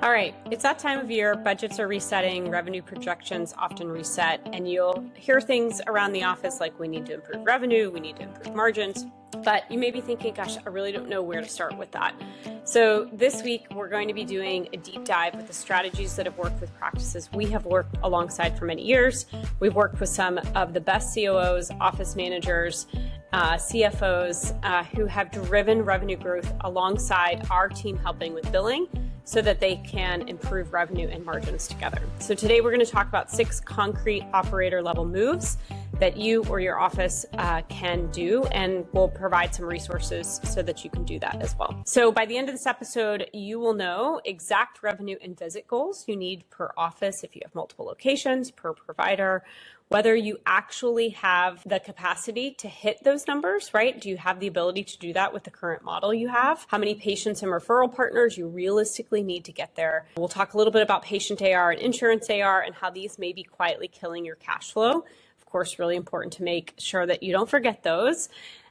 All right, it's that time of year. Budgets are resetting, revenue projections often reset, and you'll hear things around the office like we need to improve revenue, we need to improve margins, but you may be thinking, gosh, I really don't know where to start with that. So this week, we're going to be doing a deep dive with the strategies that have worked with practices we have worked alongside for many years. We've worked with some of the best COOs, office managers, CFOs who have driven revenue growth alongside our team helping with billing so that they can improve revenue and margins together. So today we're going to talk about 6 concrete operator level moves that you or your office can do, and we'll provide some resources so that you can do that as well. So by the end of this episode, you will know exact revenue and visit goals you need per office if you have multiple locations, per provider, whether you actually have the capacity to hit those numbers, right? Do you have the ability to do that with the current model you have? How many patients and referral partners you realistically need to get there? We'll talk a little bit about patient AR and insurance AR and how these may be quietly killing your cash flow. Of course, really important to make sure that you don't forget those.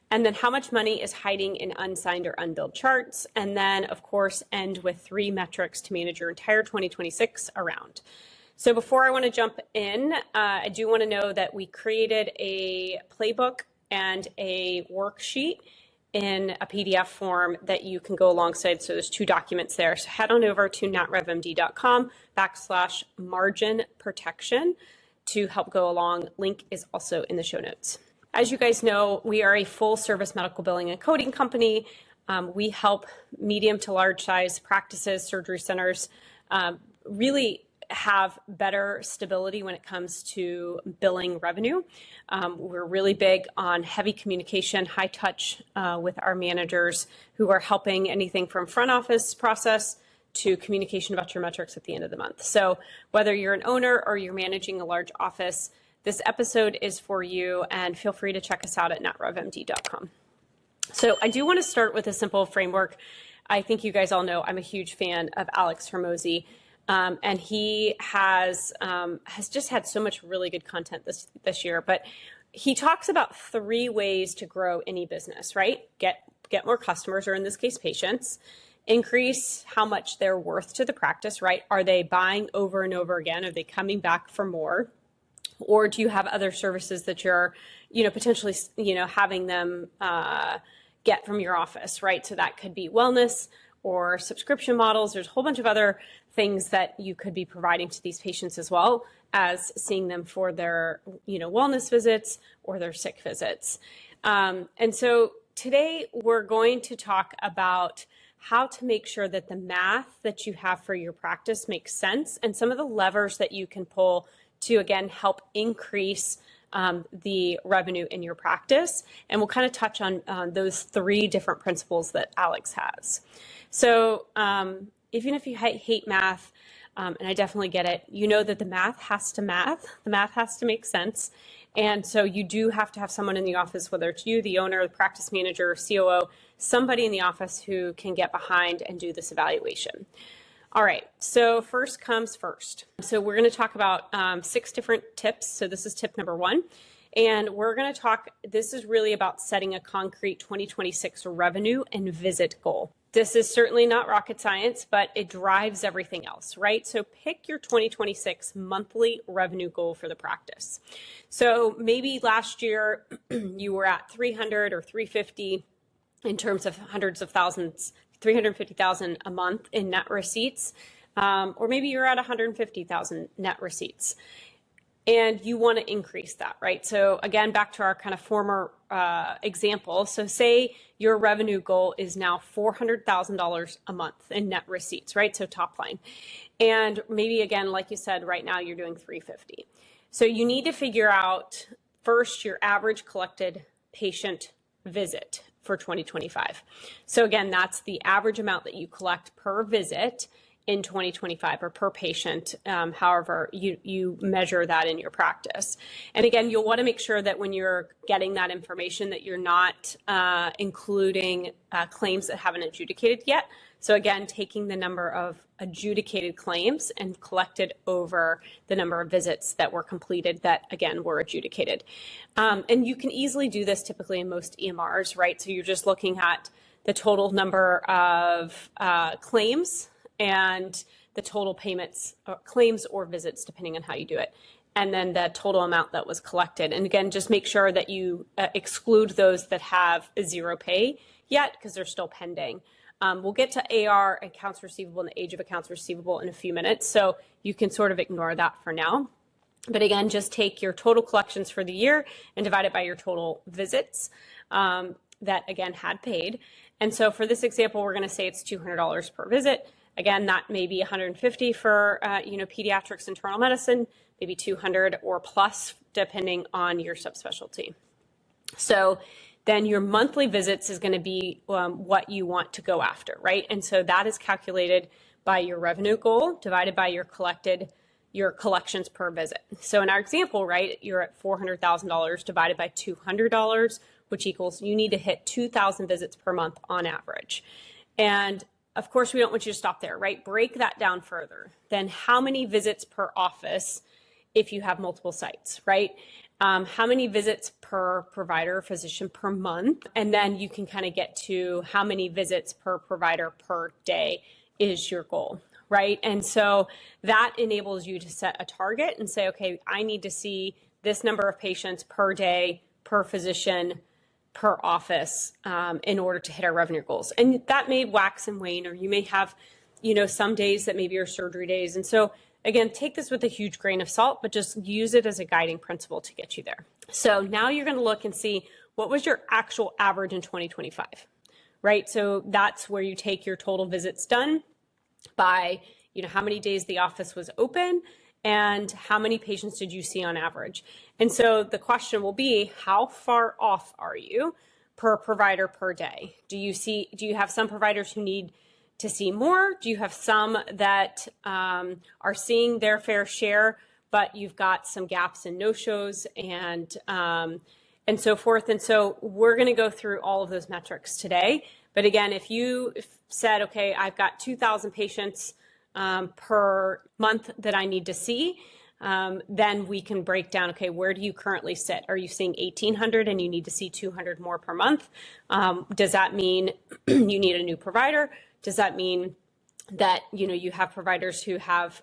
And then how much money is hiding in unsigned or unbilled charts. And then, of course, end with 3 metrics to manage your entire 2026 around. So before I want to jump in, I do want to know that we created a playbook and a worksheet in a PDF form that you can go alongside. So there's 2 documents there. So head on over to natrevmd.com/margin protection to help go along. Link is also in the show notes. As you guys know, we are a full service medical billing and coding company. We help medium to large size practices, surgery centers, really have better stability when it comes to billing revenue. We're really big on heavy communication, high touch with our managers who are helping anything from front office process to communication about your metrics at the end of the month. So whether you're an owner or you're managing a large office, this episode is for you, and feel free to check us out at natrevmd.com. So I do want to start with a simple framework. I think you guys all know I'm a huge fan of Alex Hormozi. And he has just had so much really good content this year. But he talks about 3 ways to grow any business, right? Get more customers, or in this case, patients. Increase how much they're worth to the practice, right? Are they buying over and over again? Are they coming back for more? Or do you have other services that you're, potentially, having them get from your office, right? So that could be wellness or subscription models. There's a whole bunch of other things that you could be providing to these patients, as well as seeing them for their, wellness visits or their sick visits. And so today we're going to talk about how to make sure that the math that you have for your practice makes sense, and some of the levers that you can pull to, again, help increase the revenue in your practice. And we'll kind of touch on those 3 different principles that Alex has. So even if you hate math, and I definitely get it, you know that the math has to make sense. And so you do have to have someone in the office, whether it's you, the owner, the practice manager, COO, somebody in the office who can get behind and do this evaluation. All right, so first comes first. So we're going to talk about 6 different tips. So this is tip number 1. And we're going to talk, this is really about setting a concrete 2026 revenue and visit goal. This is certainly not rocket science, but it drives everything else, right? So pick your 2026 monthly revenue goal for the practice. So maybe last year you were at 300 or 350 in terms of hundreds of thousands, 350,000 a month in net receipts, or maybe you're at 150,000 net receipts. And you want to increase that, right? So again, back to our kind of former example. So say your revenue goal is now $400,000 a month in net receipts, right? So top line. And maybe again, like you said, right now you're doing 350. So you need to figure out first your average collected patient visit for 2025. So again, that's the average amount that you collect per visit in 2025, or per patient, however you measure that in your practice. And again, you'll want to make sure that when you're getting that information that you're not including claims that haven't adjudicated yet. So again, taking the number of adjudicated claims and collected over the number of visits that were completed that, again, were adjudicated. And you can easily do this typically in most EMRs, right? So you're just looking at the total number of claims and the total payments, or claims or visits, depending on how you do it, and then the total amount that was collected. And again, just make sure that you exclude those that have zero pay yet, because they're still pending. We'll get to AR, accounts receivable, and the age of accounts receivable in a few minutes, so you can sort of ignore that for now. But again, just take your total collections for the year and divide it by your total visits that, again, had paid. And so for this example, we're going to say it's $200 per visit. Again, that may be $150 for pediatrics internal medicine, maybe $200 or plus, depending on your subspecialty. So then your monthly visits is going to be what you want to go after, right? And so that is calculated by your revenue goal divided by your collections per visit. So in our example, right, you're at $400,000 divided by $200, which equals you need to hit 2,000 visits per month on average. And of course, we don't want you to stop there, right? Break that down further. Then how many visits per office if you have multiple sites, right? How many visits per provider or physician per month? And then you can kind of get to how many visits per provider per day is your goal, right? And so that enables you to set a target and say, okay, I need to see this number of patients per day, per physician, per office in order to hit our revenue goals. And that may wax and wane, or you may have, some days that maybe are surgery days. And so again, take this with a huge grain of salt, but just use it as a guiding principle to get you there. So now you're going to look and see what was your actual average in 2025, right? So that's where you take your total visits done by, how many days the office was open and how many patients did you see on average. And so the question will be, how far off are you per provider per day? Do you have some providers who need to see more? Do you have some that are seeing their fair share, but you've got some gaps and no-shows and so forth? And so we're going to go through all of those metrics today. But again, if you said, okay, I've got 2,000 patients per month that I need to see, then we can break down, okay, where do you currently sit? Are you seeing 1,800 and you need to see 200 more per month? Does that mean you need a new provider? Does that mean that, you have providers who have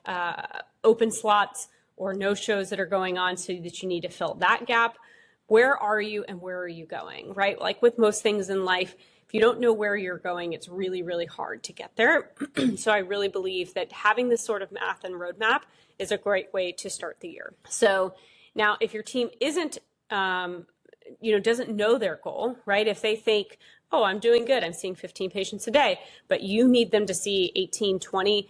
open slots or no-shows that are going on so that you need to fill that gap? Where are you and where are you going, right? Like with most things in life, if you don't know where you're going, it's really, really hard to get there. So I really believe that having this sort of math and roadmap is a great way to start the year. So now if your team doesn't know their goal, right? If they think, oh, I'm doing good, I'm seeing 15 patients a day, but you need them to see 18, 20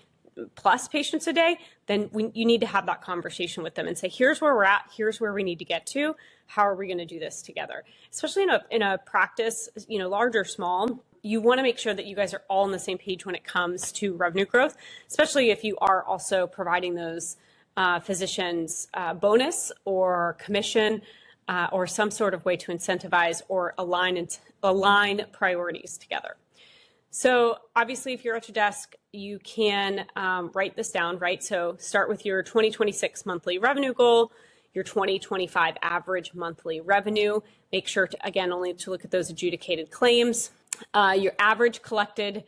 plus patients a day, then you need to have that conversation with them and say, here's where we're at, here's where we need to get to. How are we going to do this together? Especially in a practice, large or small, you want to make sure that you guys are all on the same page when it comes to revenue growth, especially if you are also providing those physicians bonus or commission or some sort of way to incentivize or align priorities together. So obviously, if you're at your desk, you can write this down, right? So start with your 2026 monthly revenue goal, your 2025 average monthly revenue. Make sure to, again, only to look at those adjudicated claims, your average collected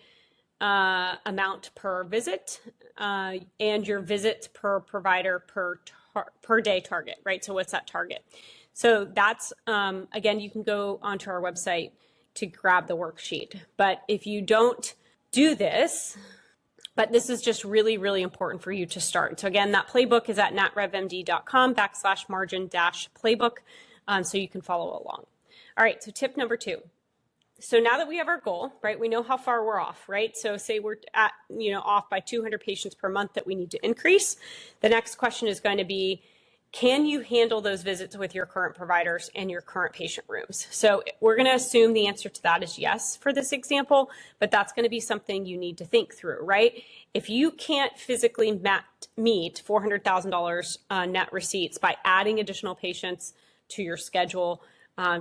amount per visit, and your visits per provider per day target, right? So what's that target? So that's, again, you can go onto our website to grab the worksheet. But if you don't do this, but this is just really, really important for you to start. So again, that playbook is at natrevmd.com/margin-playbook, so you can follow along. All right, so tip number 2. So now that we have our goal, right, we know how far we're off, right? So say we're at, off by 200 patients per month that we need to increase. The next question is going to be, can you handle those visits with your current providers and your current patient rooms? So we're going to assume the answer to that is yes for this example, but that's going to be something you need to think through, right? If you can't physically meet $400,000 net receipts by adding additional patients to your schedule,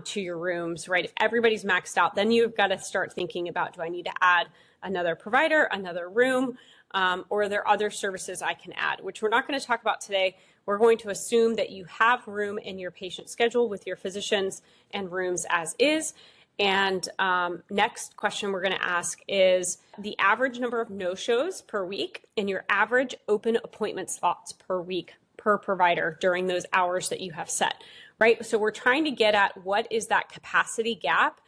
to your rooms, right? If everybody's maxed out, then you've got to start thinking about, do I need to add another provider, another room, or are there other services I can add, which we're not going to talk about today. We're going to assume that you have room in your patient schedule with your physicians and rooms as is. And next question we're going to ask is the average number of no-shows per week and your average open appointment slots per week per provider during those hours that you have set, right? So we're trying to get at what is that capacity gap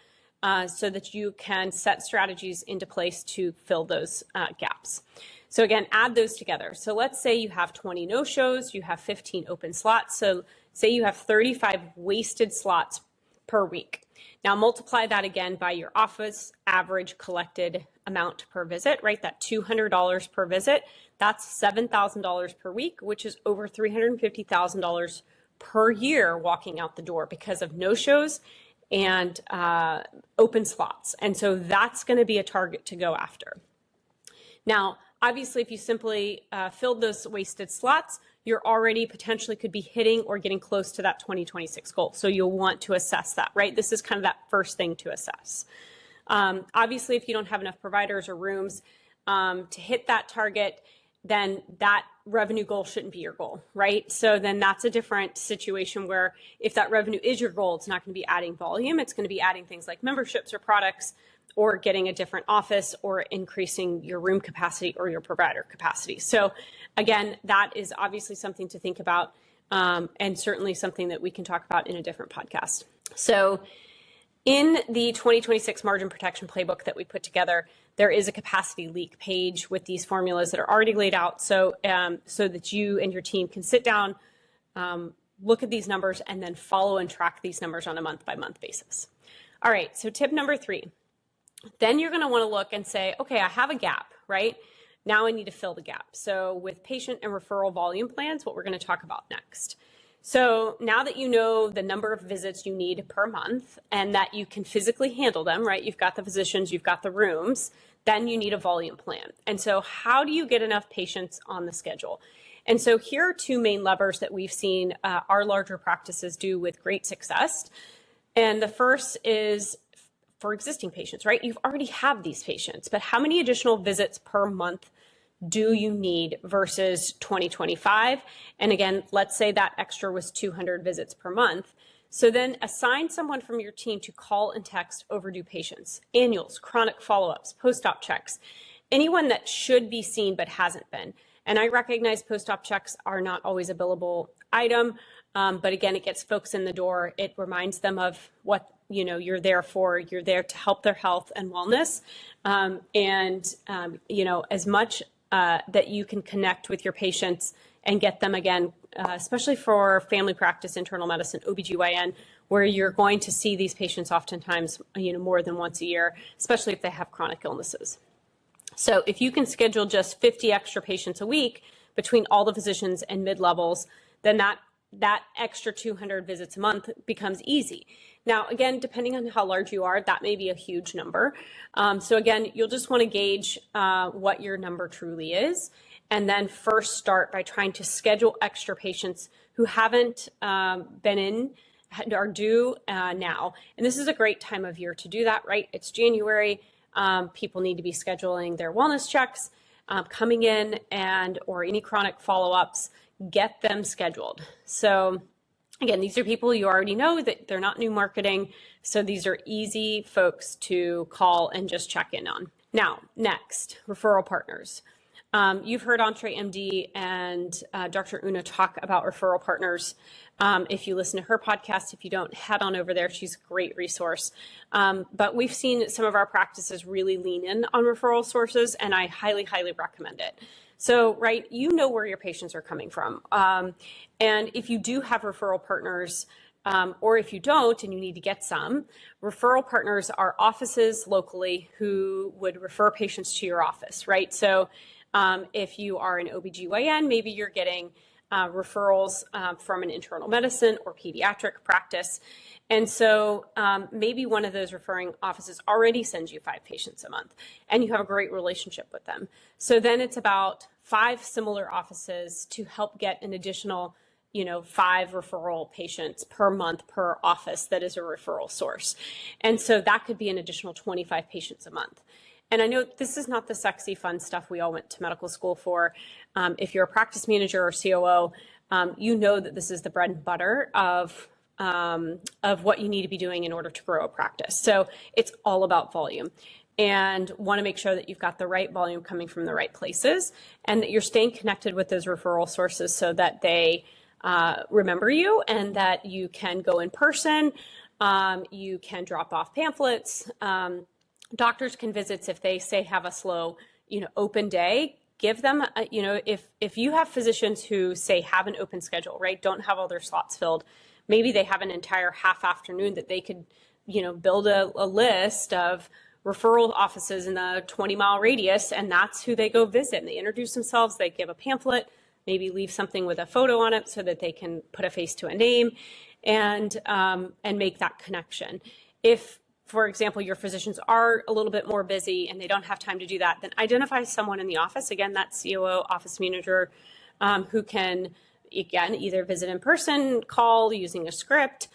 so that you can set strategies into place to fill those gaps. So again, add those together. So let's say you have 20 no-shows, you have 15 open slots. So say you have 35 wasted slots per week. Now multiply that again by your office average collected amount per visit, right? That $200 per visit, that's $7,000 per week, which is over $350,000 per year walking out the door because of no-shows and open slots. And so that's going to be a target to go after. Now, obviously, if you simply filled those wasted slots, you're already potentially could be hitting or getting close to that 2026 goal. So you'll want to assess that, right? This is kind of that first thing to assess. Obviously, if you don't have enough providers or rooms to hit that target, then that revenue goal shouldn't be your goal, right? So then that's a different situation where if that revenue is your goal, it's not going to be adding volume. It's going to be adding things like memberships or products or getting a different office or increasing your room capacity or your provider capacity. So again, that is obviously something to think about and certainly something that we can talk about in a different podcast. So in the 2026 margin protection playbook that we put together, there is a capacity leak page with these formulas that are already laid out so that you and your team can sit down, look at these numbers, and then follow and track these numbers on a month-by-month basis. All right, so tip number 3. Then you're going to want to look and say, okay, I have a gap, right? Now I need to fill the gap. So with patient and referral volume plans, what we're going to talk about next. So now that you know the number of visits you need per month and that you can physically handle them, right? You've got the physicians, you've got the rooms, then you need a volume plan. And so how do you get enough patients on the schedule? And so here are 2 main levers that we've seen our larger practices do with great success. And the first is for existing patients, right? You've already have these patients, but how many additional visits per month do you need versus 2025? And again, let's say that extra was 200 visits per month. So then assign someone from your team to call and text overdue patients, annuals, chronic follow-ups, post-op checks, anyone that should be seen but hasn't been. And I recognize post-op checks are not always a billable item, but again, it gets folks in the door. It reminds them of what you're there for. You're there to help their health and wellness, as much that you can connect with your patients and get them again, especially for family practice, internal medicine, OBGYN, where you're going to see these patients oftentimes, more than once a year, especially if they have chronic illnesses. So if you can schedule just 50 extra patients a week between all the physicians and mid-levels, then that extra 200 visits a month becomes easy. Now, again, depending on how large you are, that may be a huge number. So again, you'll just want to gauge what your number truly is, and then first start by trying to schedule extra patients who haven't been in, are due now. And this is a great time of year to do that, right? It's January. People need to be scheduling their wellness checks, coming in, or any chronic follow-ups. Get them scheduled. So again, these are people you already know that they're not new marketing. So these are easy folks to call and just check in on. Now, next, referral partners. You've heard EntreMD and Dr. Una talk about referral partners. If you listen to her podcast, if you don't, head on over there. She's a great resource. But we've seen some of our practices really lean in on referral sources, and I highly, highly recommend it. So, right, you know where your patients are coming from. And if you do have referral partners, or if you don't and you need to get some, referral partners are offices locally who would refer patients to your office, right? So if you are an OBGYN, maybe you're getting referrals from an internal medicine or pediatric practice. And so maybe one of those referring offices already sends you 5 patients a month and you have a great relationship with them. So then it's about 5 similar offices to help get an additional 5 referral patients per month per office that is a referral source. And so that could be an additional 25 patients a month. And I know this is not the sexy, fun stuff we all went to medical school for. If you're a practice manager or COO, you know that this is the bread and butter of of what you need to be doing in order to grow a practice. So it's all about volume, and want to make sure that you've got the right volume coming from the right places, and that you're staying connected with those referral sources so that they remember you, and that you can go in person. You can drop off pamphlets. Doctors can visit if they say have a slow, open day. Give them, if you have physicians who say have an open schedule, right? Don't have all their slots filled. Maybe they have an entire half afternoon that they could, build a list of referral offices in the 20-mile radius, and that's who they go visit. And they introduce themselves, they give a pamphlet, maybe leave something with a photo on it so that they can put a face to a name, and make that connection. If, for example, your physicians are a little bit more busy and they don't have time to do that, then identify someone in the office, again, that COO, office manager, who can, again, either visit in person, call using a script,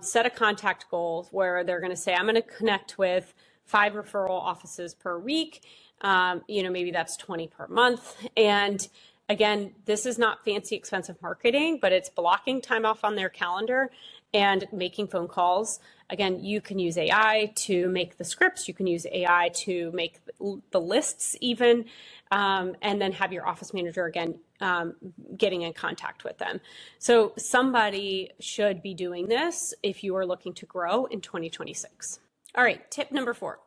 set a contact goal where they're going to say, I'm going to connect with 5 referral offices per week. Maybe that's 20 per month. And again, this is not fancy, expensive marketing, but it's blocking time off on their calendar and making phone calls. Again, you can use AI to make the scripts. You can use AI to make the lists even, and then have your office manager, again, getting in contact with them. So somebody should be doing this if you are looking to grow in 2026. All right, tip number 4.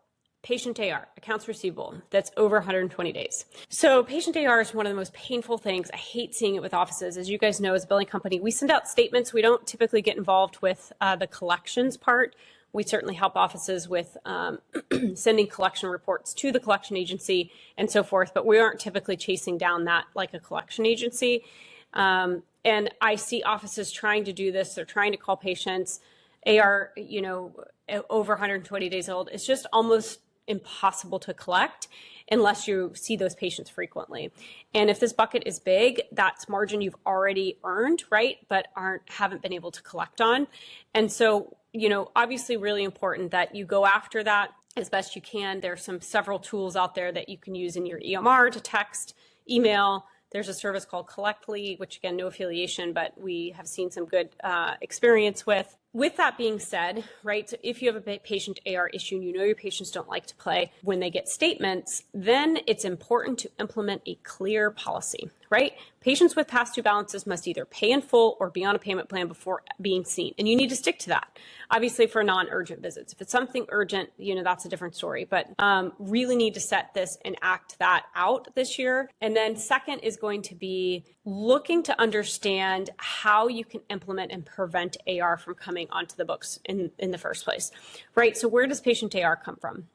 Patient AR, accounts receivable, that's over 120 days. So patient AR is one of the most painful things. I hate seeing it with offices. As you guys know, as a billing company, we send out statements. We don't typically get involved with the collections part. We certainly help offices with sending collection reports to the collection agency and so forth, but we aren't typically chasing down that like a collection agency. And I see offices trying to do this. They're trying to call patients AR, over 120 days old. It's just almost impossible to collect unless you see those patients frequently. And if this bucket is big, that's margin you've already earned, right? But haven't been able to collect on. And so, obviously really important that you go after that as best you can. There's several tools out there that you can use in your EMR to text, email. There's a service called Collectly, which again, no affiliation, but we have seen some good experience with. With that being said, right, so if you have a patient AR issue and your patients don't like to pay when they get statements, then it's important to implement a clear policy, right? Patients with past due balances must either pay in full or be on a payment plan before being seen. And you need to stick to that. Obviously for non-urgent visits. If it's something urgent, that's a different story, but really need to set this and act that out this year. And then second is going to be looking to understand how you can implement and prevent AR from coming onto the books in the first place, right? So where does patient AR come from?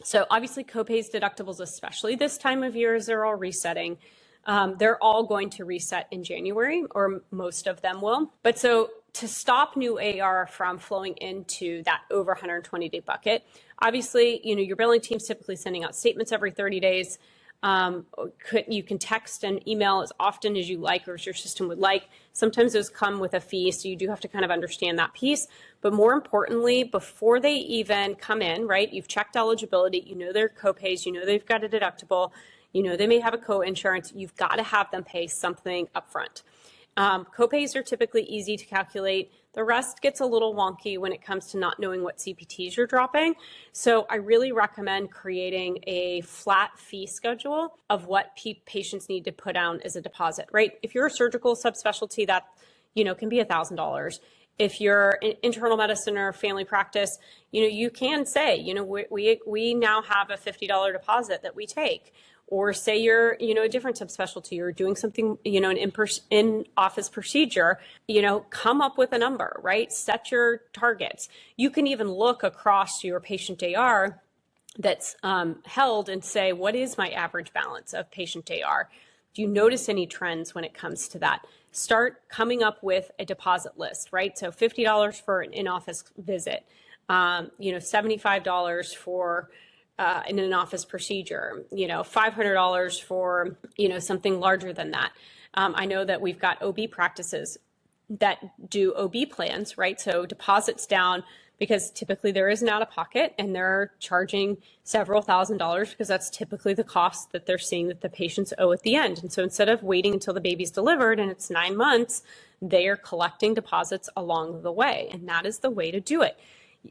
So obviously copays, deductibles, especially this time of year as they're all resetting, they're all going to reset in January, or most of them will. But so to stop new AR from flowing into that over 120-day bucket, obviously, your billing team's typically sending out statements every 30 days. You can text and email as often as you like or as your system would like. Sometimes those come with a fee, so you do have to kind of understand that piece. But more importantly, before they even come in, right, you've checked eligibility, their copays, they've got a deductible, they may have a co-insurance, you've got to have them pay something upfront. Copays are typically easy to calculate. The rest gets a little wonky when it comes to not knowing what CPTs you're dropping. So I really recommend creating a flat fee schedule of what patients need to put down as a deposit, right? If you're a surgical subspecialty, that, can be $1,000. If you're in internal medicine or family practice, you can say, we now have a $50 deposit that we take. Or say you're, a different subspecialty or doing something, an in-office procedure, come up with a number, right? Set your targets. You can even look across your patient AR that's held and say, what is my average balance of patient AR? Do you notice any trends when it comes to that? Start coming up with a deposit list, right? So $50 for an in-office visit, $75 for in an office procedure, $500 for, something larger than that. I know that we've got OB practices that do OB plans, right? So deposits down because typically there is an out of pocket and they're charging several $1,000s because that's typically the cost that they're seeing that the patients owe at the end. And so instead of waiting until the baby's delivered and it's 9 months, they are collecting deposits along the way. And that is the way to do it.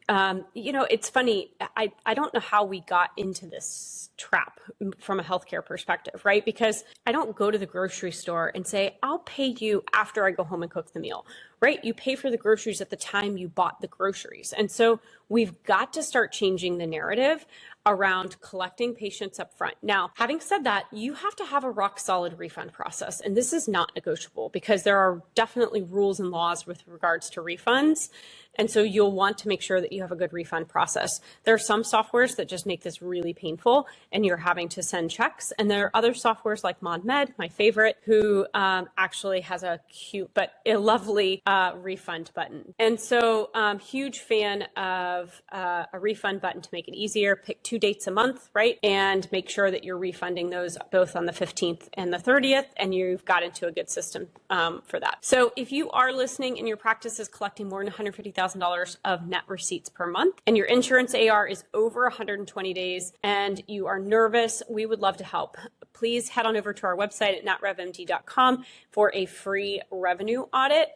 It's funny. I don't know how we got into this trap from a healthcare perspective, right? Because I don't go to the grocery store and say, I'll pay you after I go home and cook the meal, right? You pay for the groceries at the time you bought the groceries. And so we've got to start changing the narrative around collecting patients up front. Now, having said that, you have to have a rock solid refund process. And this is not negotiable because there are definitely rules and laws with regards to refunds. And so you'll want to make sure that you have a good refund process. There are some softwares that just make this really painful and you're having to send checks. And there are other softwares like ModMed, my favorite, who actually has a cute but a lovely refund button. And so huge fan of a refund button to make it easier. Pick 2 dates a month, right? And make sure that you're refunding those both on the 15th and the 30th, and you've got into a good system for that. So if you are listening and your practice is collecting more than $150,000 of net receipts per month, and your insurance AR is over 120 days, and you are nervous, we would love to help. Please head on over to our website at notrevmd.com for a free revenue audit.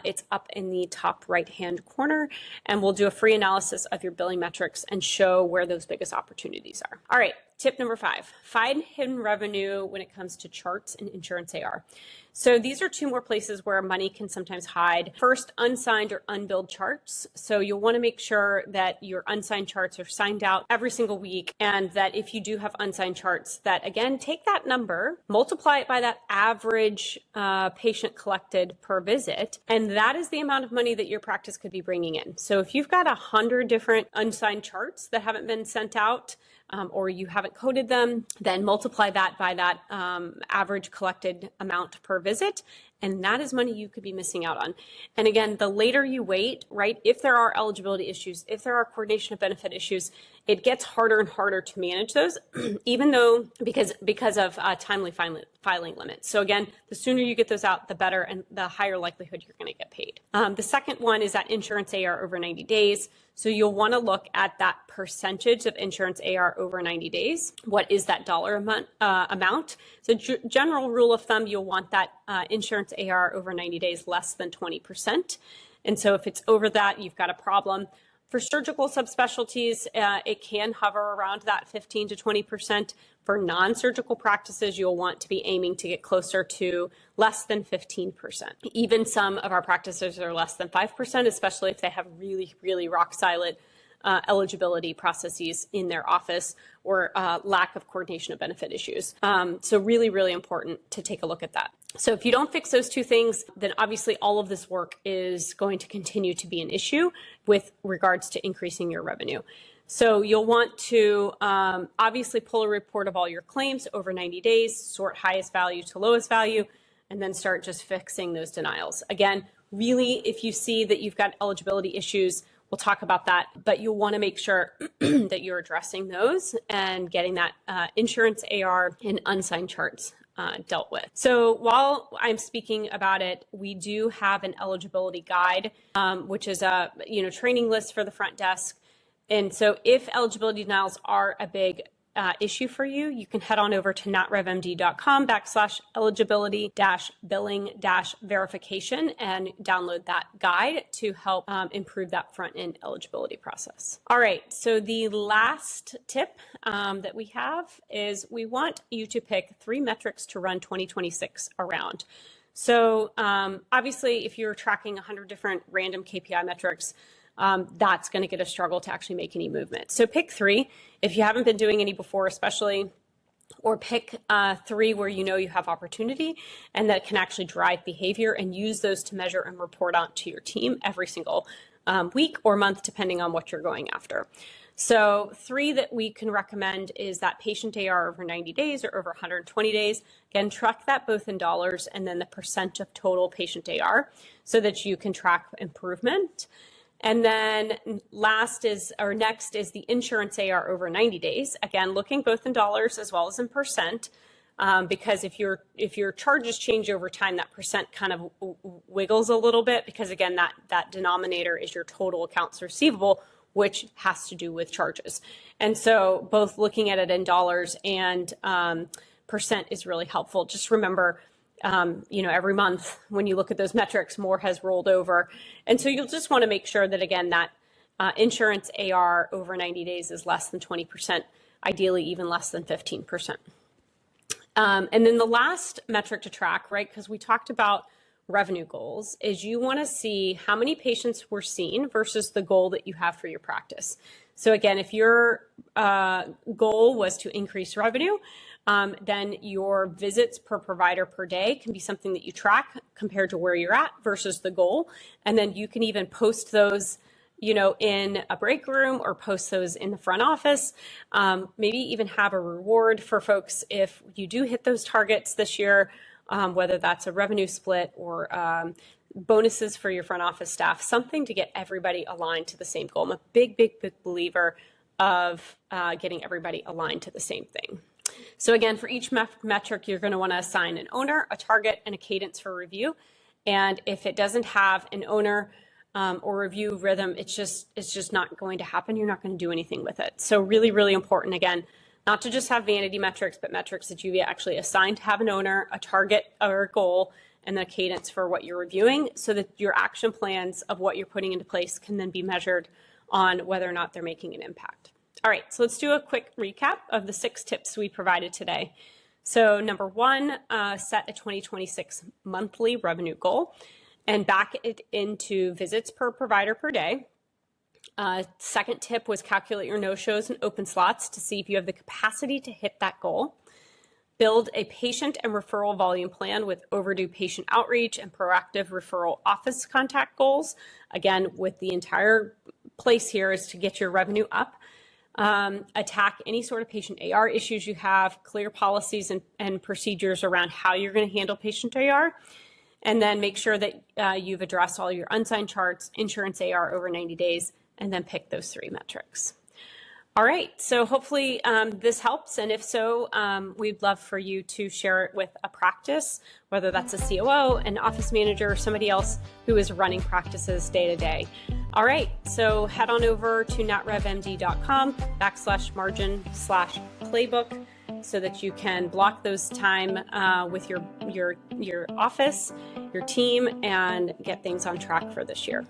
It's up in the top right-hand corner, and we'll do a free analysis of your billing metrics and show where those biggest opportunities are. All right, tip number 5, find hidden revenue when it comes to charts and insurance AR. So these are 2 more places where money can sometimes hide. First, unsigned or unbilled charts. So you'll want to make sure that your unsigned charts are signed out every single week, and that if you do have unsigned charts, that again, take that number, multiply it by that average patient collected per visit, and that is the amount of money that your practice could be bringing in. So if you've got 100 different unsigned charts that haven't been sent out, or you haven't coded them, then multiply that by that average collected amount per visit, and that is money you could be missing out on. And again, the later you wait, right, if there are eligibility issues, if there are coordination of benefit issues, it gets harder and harder to manage those, even though because of timely filing limits. So again, the sooner you get those out, the better, and the higher likelihood you're going to get paid. The second one is that insurance AR over 90 days. So you'll want to look at that percentage of insurance AR over 90 days. What is that dollar amount? So general rule of thumb, you'll want that insurance AR over 90 days less than 20%. And so if it's over that, you've got a problem. For surgical subspecialties, it can hover around that 15 to 20%. For non-surgical practices, you'll want to be aiming to get closer to less than 15%. Even some of our practices are less than 5%, especially if they have really, really rock solid eligibility processes in their office or lack of coordination of benefit issues. So really, really important to take a look at that. So if you don't fix those 2 things, then obviously all of this work is going to continue to be an issue with regards to increasing your revenue. So you'll want to obviously pull a report of all your claims over 90 days, sort highest value to lowest value, and then start just fixing those denials. Again, really, if you see that you've got eligibility issues, we'll talk about that, but you'll want to make sure that you're addressing those and getting that insurance AR and unsigned charts dealt with. So while I'm speaking about it, we do have an eligibility guide, which is a training list for the front desk. And so if eligibility denials are a big issue for you, you can head on over to notrevmd.com/eligibility-billing-verification and download that guide to help improve that front end eligibility process. All right, so the last tip that we have is we want you to pick 3 metrics to run 2026 around. So obviously, if you're tracking 100 different random KPI metrics, that's going to get a struggle to actually make any movement. So pick 3 if you haven't been doing any before, especially, or pick 3 where you know you have opportunity and that can actually drive behavior, and use those to measure and report out to your team every single week or month, depending on what you're going after. So 3 that we can recommend is that patient AR over 90 days or over 120 days. Again, track that both in dollars and then the percent of total patient AR so that you can track improvement. And then next is the insurance AR over 90 days. Again, looking both in dollars as well as in percent. because if your charges change over time, that percent kind of wiggles a little bit, because again, that denominator is your total accounts receivable, which has to do with charges. And so both looking at it in dollars and percent is really helpful. Just remember, every month when you look at those metrics, more has rolled over. And so you'll just want to make sure that, again, that insurance AR over 90 days is less than 20%, ideally even less than 15%. And then the last metric to track, right, because we talked about revenue goals, is you want to see how many patients were seen versus the goal that you have for your practice. So again, if your goal was to increase revenue, then your visits per provider per day can be something that you track compared to where you're at versus the goal. And then you can even post those, in a break room or post those in the front office. Maybe even have a reward for folks if you do hit those targets this year, whether that's a revenue split or bonuses for your front office staff, something to get everybody aligned to the same goal. I'm a big, big, big believer of getting everybody aligned to the same thing. So again, for each metric, you're going to want to assign an owner, a target, and a cadence for review. And if it doesn't have an owner or review rhythm, it's just not going to happen. You're not going to do anything with it. So really, really important, again, not to just have vanity metrics, but metrics that you actually assigned to have an owner, a target or a goal, and then a cadence for what you're reviewing, so that your action plans of what you're putting into place can then be measured on whether or not they're making an impact. All right, so let's do a quick recap of the 6 tips we provided today. So number 1, set a 2026 monthly revenue goal and back it into visits per provider per day. Second tip was calculate your no-shows and open slots to see if you have the capacity to hit that goal. Build a patient and referral volume plan with overdue patient outreach and proactive referral office contact goals. Again, with the entire place here is to get your revenue up. Attack any sort of patient AR issues you have, clear policies and procedures around how you're going to handle patient AR, and then make sure that you've addressed all your unsigned charts, insurance AR over 90 days, and then pick those 3 metrics. All right, so hopefully this helps, and if so, we'd love for you to share it with a practice, whether that's a COO, an office manager, or somebody else who is running practices day to day. All right, so head on over to natrevmd.com/margin/playbook so that you can block those time with your office, your team, and get things on track for this year.